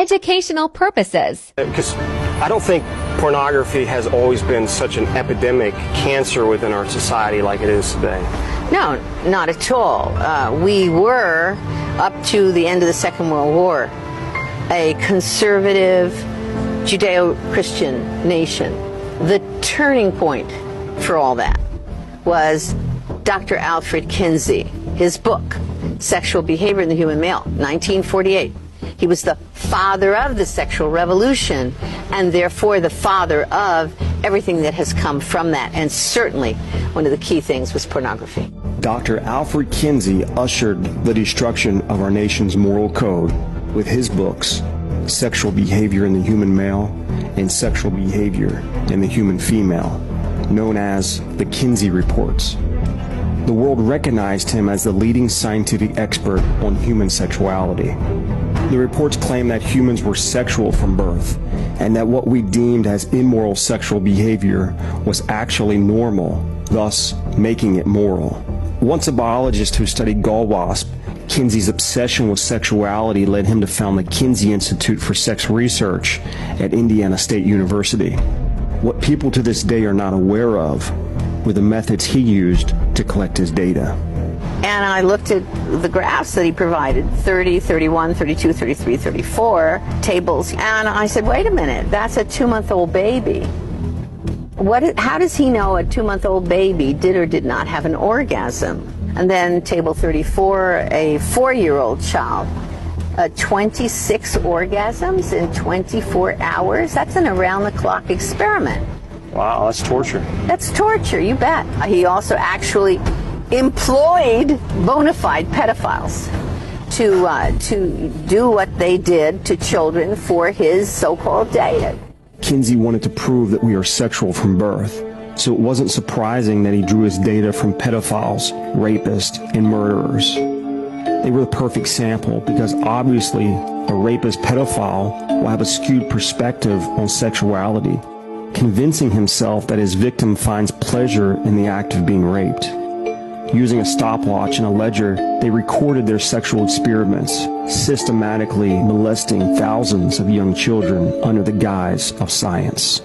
educational purposes. Because I don't think pornography has always been such an epidemic cancer within our society like it is today. No, not at all. We were, up to the end of the Second World War, a conservative Judeo-Christian nation. The turning point for all that was Dr. Alfred Kinsey, his book, Sexual Behavior in the Human Male, 1948. He was the father of the sexual revolution, and therefore the father of everything that has come from that. And certainly one of the key things was pornography. Dr. Alfred Kinsey ushered the destruction of our nation's moral code with his books, Sexual Behavior in the Human Male and Sexual Behavior in the Human Female, known as the Kinsey Reports. The world recognized him as the leading scientific expert on human sexuality. The reports claimed that humans were sexual from birth, and that what we deemed as immoral sexual behavior was actually normal, thus making it moral. Once a biologist who studied gall wasp, Kinsey's obsession with sexuality led him to found the Kinsey Institute for Sex Research at Indiana State University. What people to this day are not aware of were the methods he used to collect his data. And I looked at the graphs that he provided, 30, 31, 32, 33, 34 tables, and I said, wait a minute, that's a 2-month-old baby. How does he know a 2-month-old baby did or did not have an orgasm? And then table 34, a 4-year-old child, 26 orgasms in 24 hours? That's an around-the-clock experiment. Wow, that's torture. That's torture, you bet. He also actually employed bona fide pedophiles to do what they did to children for his so-called data. Kinsey wanted to prove that we are sexual from birth, so it wasn't surprising that he drew his data from pedophiles, rapists, and murderers. They were the perfect sample because obviously a rapist pedophile will have a skewed perspective on sexuality, convincing himself that his victim finds pleasure in the act of being raped. Using a stopwatch and a ledger, they recorded their sexual experiments, systematically molesting thousands of young children under the guise of science.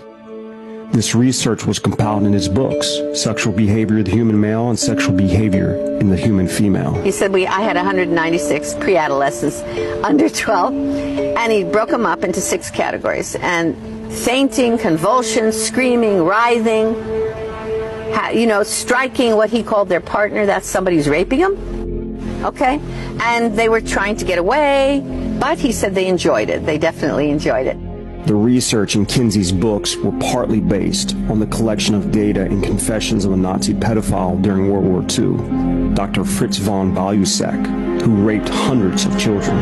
This research was compiled in his books, Sexual Behavior of the Human Male and Sexual Behavior in the Human Female. He said I had 196 pre-adolescents under 12, and he broke them up into 6 categories. And fainting, convulsions, screaming, writhing, striking what he called their partner, that's somebody who's raping them, okay? And they were trying to get away, but he said they enjoyed it. They definitely enjoyed it. The research in Kinsey's books were partly based on the collection of data and confessions of a Nazi pedophile during World War II, Dr. Fritz von Balusek, who raped hundreds of children.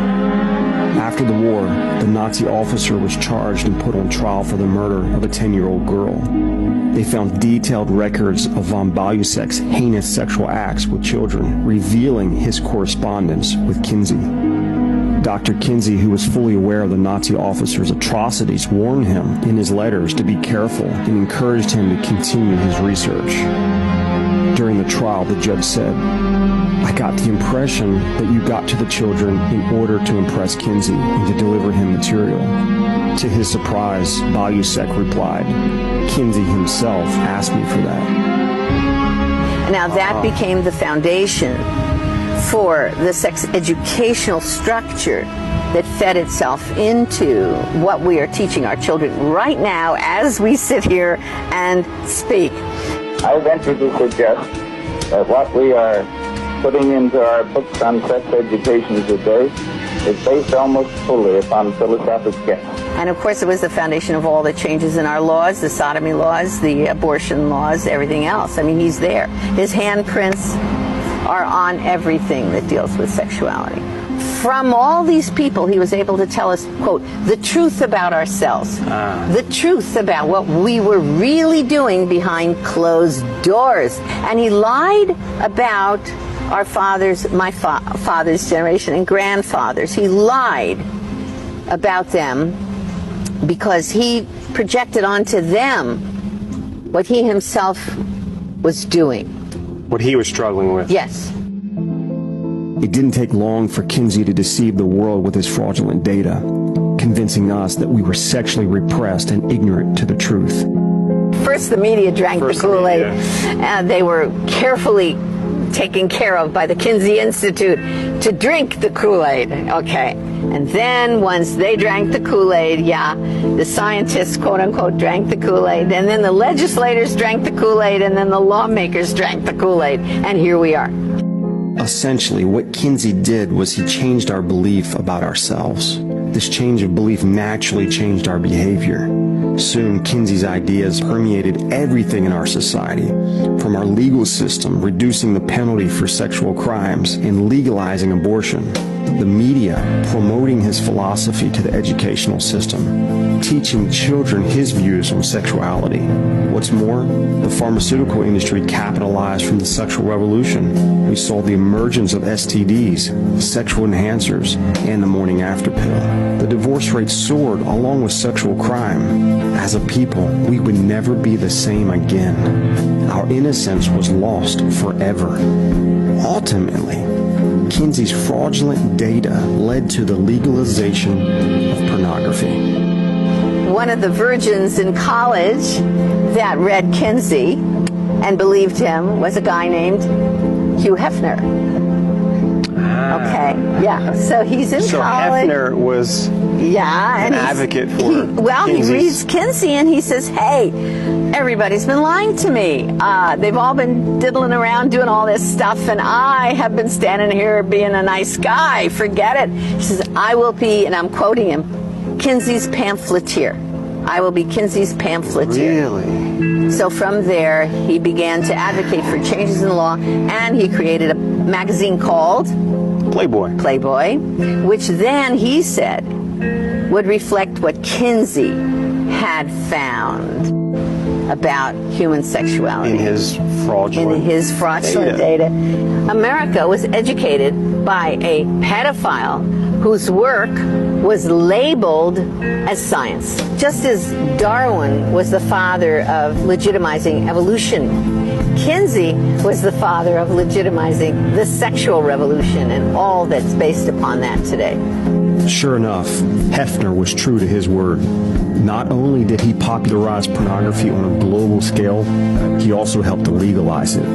After the war, the Nazi officer was charged and put on trial for the murder of a 10-year-old girl. They found detailed records of von Balusek's heinous sexual acts with children, revealing his correspondence with Kinsey. Dr. Kinsey, who was fully aware of the Nazi officer's atrocities, warned him in his letters to be careful and encouraged him to continue his research. During the trial, the judge said, "I got the impression that you got to the children in order to impress Kinsey and to deliver him material." To his surprise, Balusek replied, "Kinsey himself asked me for that." Now that became the foundation for the sex educational structure that fed itself into what we are teaching our children right now as we sit here and speak. I venture to suggest that what we are putting into our books on sex education today is based almost fully upon philosophic guess. And of course it was the foundation of all the changes in our laws, the sodomy laws, the abortion laws, everything else. I mean, he's there. His handprints are on everything that deals with sexuality. From all these people, he was able to tell us, quote, the truth about ourselves, the truth about what we were really doing behind closed doors. And he lied about our fathers, my father's generation and grandfathers. He lied about them because he projected onto them what he himself was doing. What he was struggling with. Yes. It didn't take long for Kinsey to deceive the world with his fraudulent data, convincing us that we were sexually repressed and ignorant to the truth. First, the media drank the Kool-Aid. They were carefully taken care of by the Kinsey Institute to drink the Kool-Aid. Okay. And then once they drank the Kool-Aid, the scientists, quote unquote, drank the Kool-Aid, and then the legislators drank the Kool-Aid, and then the lawmakers drank the Kool-Aid, and here we are. Essentially, what Kinsey did was he changed our belief about ourselves. This change of belief naturally changed our behavior. Soon, Kinsey's ideas permeated everything in our society, from our legal system, reducing the penalty for sexual crimes and legalizing abortion, the media promoting his philosophy to the educational system, teaching children his views on sexuality. What's more, the pharmaceutical industry capitalized from the sexual revolution. We saw the emergence of STDs, sexual enhancers, and the morning after pill. The divorce rate soared along with sexual crime. As a people, we would never be the same again. Our innocence was lost forever. Ultimately, Kinsey's fraudulent data led to the legalization of pornography. One of the virgins in college that read Kinsey and believed him was a guy named Hugh Hefner. Okay, so he's in college. So Hefner was an advocate for Kinsey's. He reads Kinsey and he says, hey, everybody's been lying to me. They've all been diddling around doing all this stuff, and I have been standing here being a nice guy. Forget it. He says, I will be, and I'm quoting him, Kinsey's pamphleteer. I will be Kinsey's pamphleteer. Really? So from there, he began to advocate for changes in the law, and he created a magazine called Playboy, which then he said would reflect what Kinsey had found about human sexuality. In his fraudulent data. America was educated by a pedophile whose work was labeled as science. Just as Darwin was the father of legitimizing evolution, Kinsey was the father of legitimizing the sexual revolution and all that's based upon that today. Sure enough, Hefner was true to his word. Not only did he popularize pornography on a global scale, he also helped to legalize it.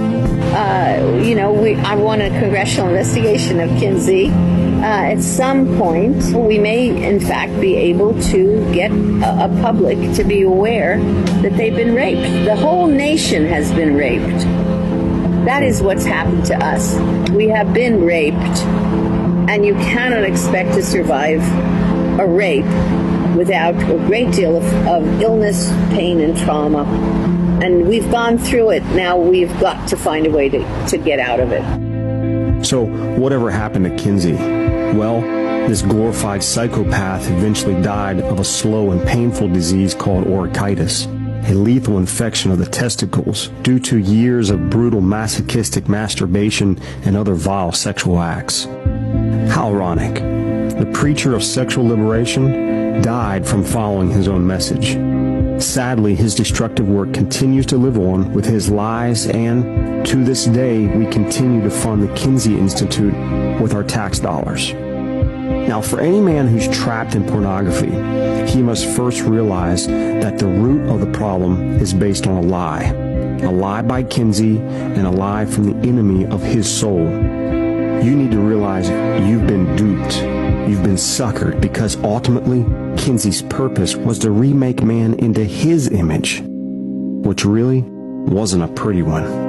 I want a congressional investigation of Kinsey. At some point, we may, in fact, be able to get a public to be aware that they've been raped. The whole nation has been raped. That is what's happened to us. We have been raped, and you cannot expect to survive a rape without a great deal of illness, pain, and trauma. And we've gone through it. Now we've got to find a way to get out of it. So, whatever happened to Kinsey? Well, this glorified psychopath eventually died of a slow and painful disease called orchitis, a lethal infection of the testicles due to years of brutal masochistic masturbation and other vile sexual acts. How ironic. The preacher of sexual liberation died from following his own message. Sadly, his destructive work continues to live on with his lies, and to this day, we continue to fund the Kinsey Institute with our tax dollars. Now, for any man who's trapped in pornography, he must first realize that the root of the problem is based on a lie by Kinsey and a lie from the enemy of his soul. You need to realize you've been duped. You've been suckered, because ultimately, Kinsey's purpose was to remake man into his image, which really wasn't a pretty one.